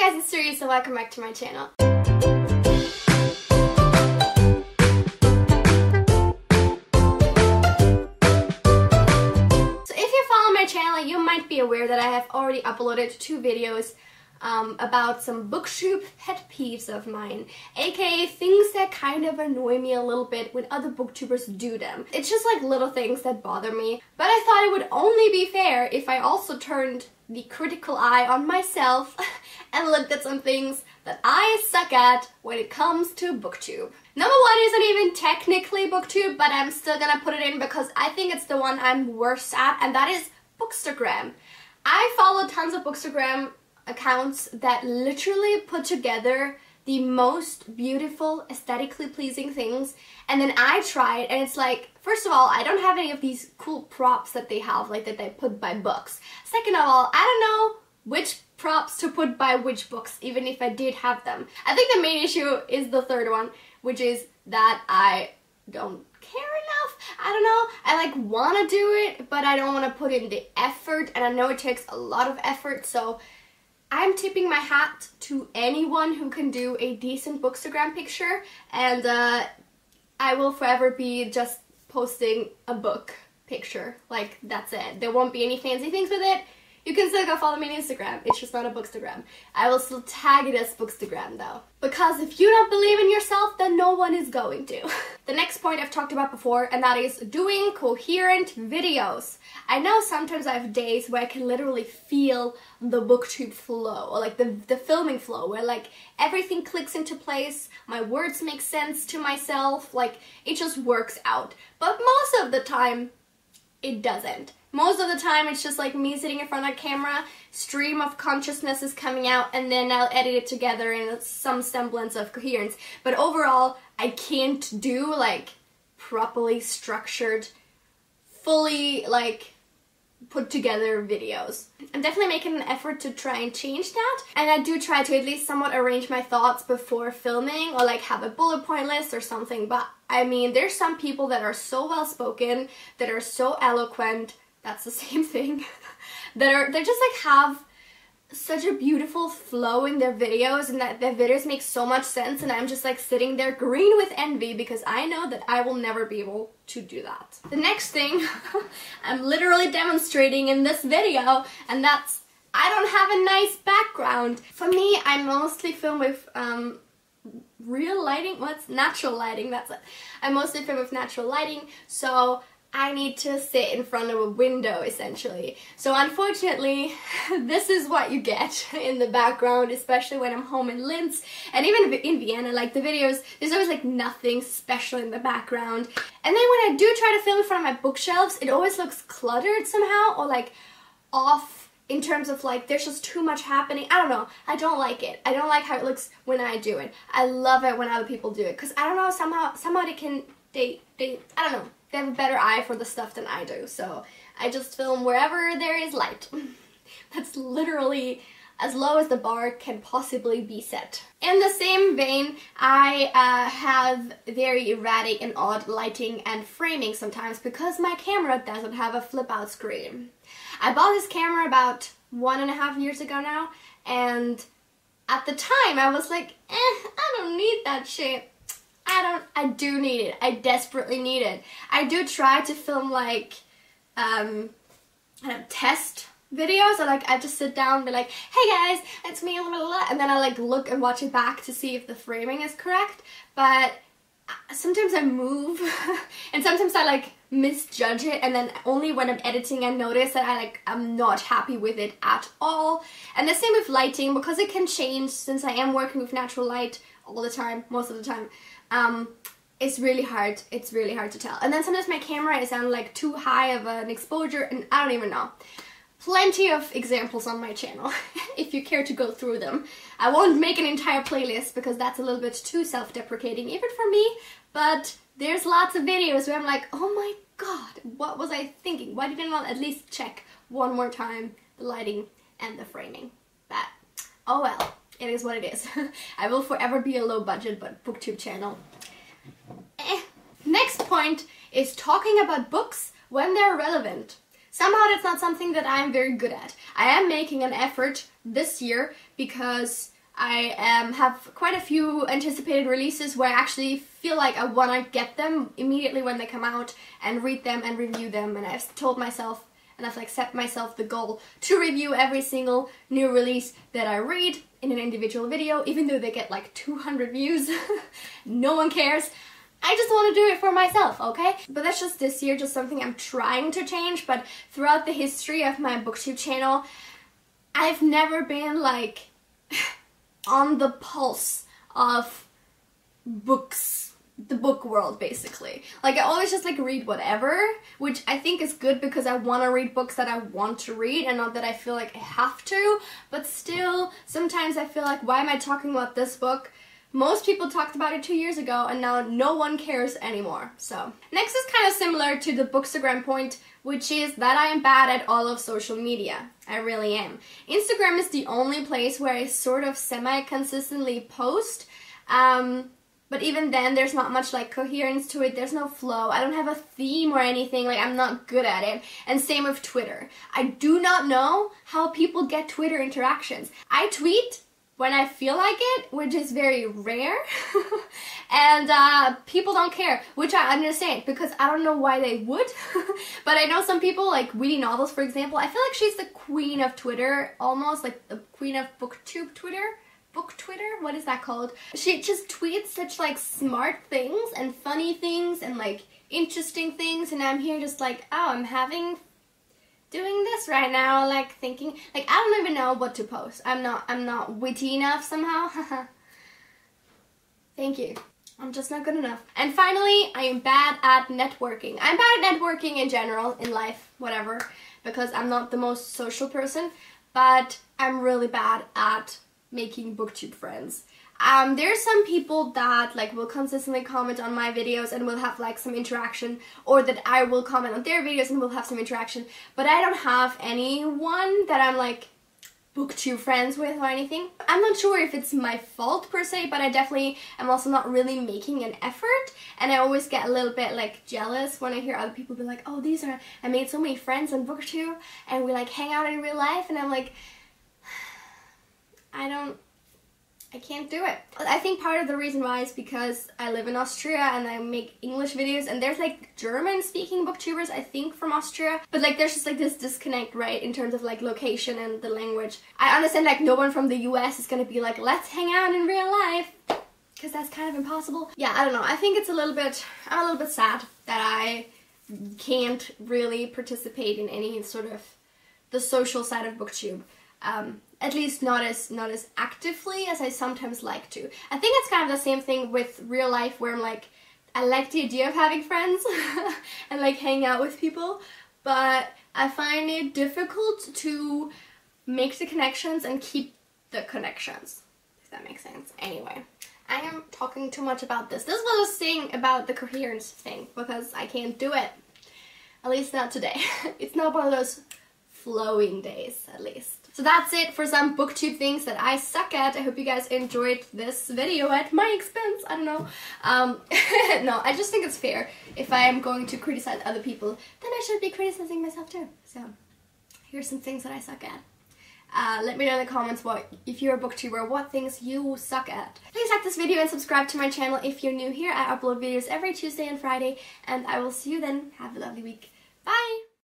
Hey guys, it's Siri, so welcome back to my channel. So if you follow my channel, you might be aware that I have already uploaded 2 videos about some BookTube pet peeves of mine, aka things that kind of annoy me a little bit when other booktubers do them. It's just like little things that bother me, but I thought it would only be fair if I also turned the critical eye on myself and looked at some things that I suck at when it comes to BookTube. Number 1 isn't even technically BookTube, but I'm still gonna put it in because I think it's the one I'm worst at, and that is Bookstagram. I follow tons of Bookstagram accounts that literally put together the most beautiful, aesthetically pleasing things, and then I try it and it's like, first of all, I don't have any of these cool props that they have, like that they put by books. Second of all, I don't know which props to put by which books, even if I did have them. I think the main issue is the third one, which is that I don't care enough. I don't know, I like want to do it, but I don't want to put in the effort, and I know it takes a lot of effort, so I'm tipping my hat to anyone who can do a decent Bookstagram picture, and I will forever be just posting a book picture. Like, that's it. There won't be any fancy things with it. You can still go follow me on Instagram. It's just not a Bookstagram. I will still tag it as Bookstagram though. Because if you don't believe in yourself, then no one is going to. The next point I've talked about before, and that is doing coherent videos. I know sometimes I have days where I can literally feel the BookTube flow, or like the filming flow, where like everything clicks into place, my words make sense to myself, like it just works out. But most of the time, it doesn't. Most of the time it's just like me sitting in front of a camera, stream of consciousness is coming out, and then I'll edit it together in some semblance of coherence. But overall, I can't do like properly structured, fully like put together videos. I'm definitely making an effort to try and change that, and I do try to at least somewhat arrange my thoughts before filming, or like have a bullet point list or something. But I mean, there's some people that are so well spoken, that are so eloquent, that's the same thing, they just like have such a beautiful flow in their videos, and that their videos make so much sense, and I'm just like sitting there green with envy because I know that I will never be able to do that. The next thing I'm literally demonstrating in this video, and that's I don't have a nice background. For me, I mostly film with real lighting, natural lighting, that's it. I mostly film with natural lighting, so I need to sit in front of a window, essentially. So unfortunately, this is what you get in the background, especially when I'm home in Linz, and even in Vienna, like the videos, there's always like nothing special in the background. And then when I do try to film in front of my bookshelves, it always looks cluttered somehow, or like off in terms of like there's just too much happening. I don't know, I don't like it. I don't like how it looks when I do it. I love it when other people do it, because I don't know, somehow they I don't know, they have a better eye for the stuff than I do, so I just film wherever there is light. That's literally as low as the bar can possibly be set. In the same vein, I have very erratic and odd lighting and framing sometimes because my camera doesn't have a flip-out screen. I bought this camera about 1.5 years ago now, and at the time I was like, I don't need that shit. I do need it. I desperately need it. I do try to film like test videos. I just sit down and be like, hey guys, it's me, blah, blah, blah, and then I like look and watch it back to see if the framing is correct. But sometimes I move and sometimes I like misjudge it, and then only when I'm editing I notice that I'm not happy with it at all. And the same with lighting, because it can change since I am working with natural light all the time, most of the time. It's really hard to tell. And then sometimes my camera is on like too high of an exposure, and I don't even know. Plenty of examples on my channel if you care to go through them. I won't make an entire playlist because that's a little bit too self-deprecating even for me, but there's lots of videos where I'm like, oh my god, what was I thinking? Why didn't I at least check one more time the lighting and the framing? But oh well, it is what it is. I will forever be a low budget but BookTube channel. Next point is talking about books when they're relevant. Somehow that's not something that I'm very good at. I am making an effort this year because I have quite a few anticipated releases where I actually feel like I want to get them immediately when they come out and read them and review them, and I've told myself and I've like set myself the goal to review every single new release that I read in an individual video, even though they get like 200 views. No one cares. I just want to do it for myself, okay? But that's just this year, just something I'm trying to change. But throughout the history of my BookTube channel, I've never been like on the pulse of books, the book world basically. Like I always just like read whatever, which I think is good because I want to read books that I want to read and not that I feel like I have to. But still, sometimes I feel like, why am I talking about this book? Most people talked about it 2 years ago and now no one cares anymore. So next is kind of similar to the Bookstagram point, which is that I am bad at all of social media. I really am. Instagram is the only place where I sort of semi-consistently post, but even then there's not much like coherence to it. There's no flow. I don't have a theme or anything. Like I'm not good at it. And same with Twitter. I do not know how people get Twitter interactions. I tweet when I feel like it, which is very rare, and people don't care, which I understand because I don't know why they would. But I know some people, like Weedy Novels for example, I feel like she's the queen of Twitter, almost like the queen of BookTube Twitter. Book Twitter? What is that called? She just tweets such like smart things and funny things and like interesting things, and I'm here just like, oh, I'm doing this right now, like thinking, like I don't even know what to post. I'm not witty enough somehow. Thank you. I'm just not good enough. And finally, I am bad at networking. I'm bad at networking in general, in life, whatever, because I'm not the most social person, but I'm really bad at making BookTube friends. There's some people that like will consistently comment on my videos and will have like some interaction, or that I will comment on their videos and we'll have some interaction, but I don't have anyone that I'm like BookTube friends with or anything. I'm not sure if it's my fault per se, but I definitely am also not really making an effort, and I always get a little bit like jealous when I hear other people be like, oh, I made so many friends on BookTube and we like hang out in real life, and I'm like, I can't do it. I think part of the reason why is because I live in Austria and I make English videos, and there's like German speaking booktubers I think from Austria, but like there's just like this disconnect, right, in terms of like location and the language. I understand like no one from the US is gonna be like, let's hang out in real life, because that's kind of impossible. Yeah, I don't know. I think it's I'm a little bit sad that I can't really participate in any sort of the social side of BookTube. At least not as actively as I sometimes like to. I think it's kind of the same thing with real life, where I'm like, I like the idea of having friends and like hang out with people, but I find it difficult to make the connections and keep the connections, if that makes sense. Anyway, I am talking too much about this. This was a thing about the coherence thing, because I can't do it. At least not today. It's not one of those flowing days, at least. So that's it for some BookTube things that I suck at. I hope you guys enjoyed this video at my expense. I don't know. No, I just think it's fair. If I am going to criticize other people, then I should be criticizing myself too. So here's some things that I suck at. Let me know in the comments if you're a booktuber, what things you suck at. Please like this video and subscribe to my channel if you're new here. I upload videos every Tuesday and Friday, and I will see you then. Have a lovely week. Bye!